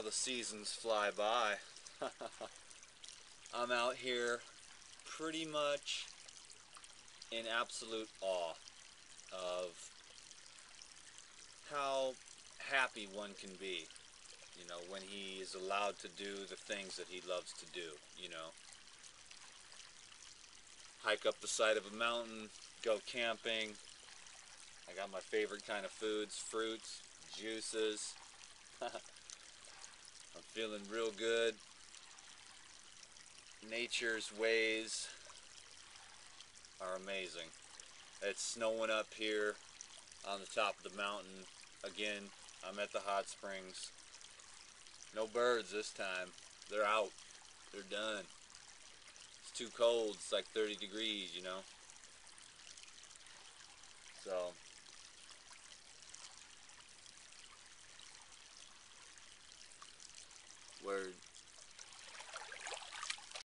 how the seasons fly by. I'm out here pretty much in absolute awe of how happy one can be, you know, when he is allowed to do the things that he loves to do, you know. Hike up the side of a mountain, go camping. I got my favorite kind of foods, fruits, juices. I'm feeling real good. Nature's ways are amazing. It's snowing up here on the top of the mountain. Again, I'm at the hot springs. No birds this time. They're out. They're done. It's too cold. It's like 30 degrees, you know. So we're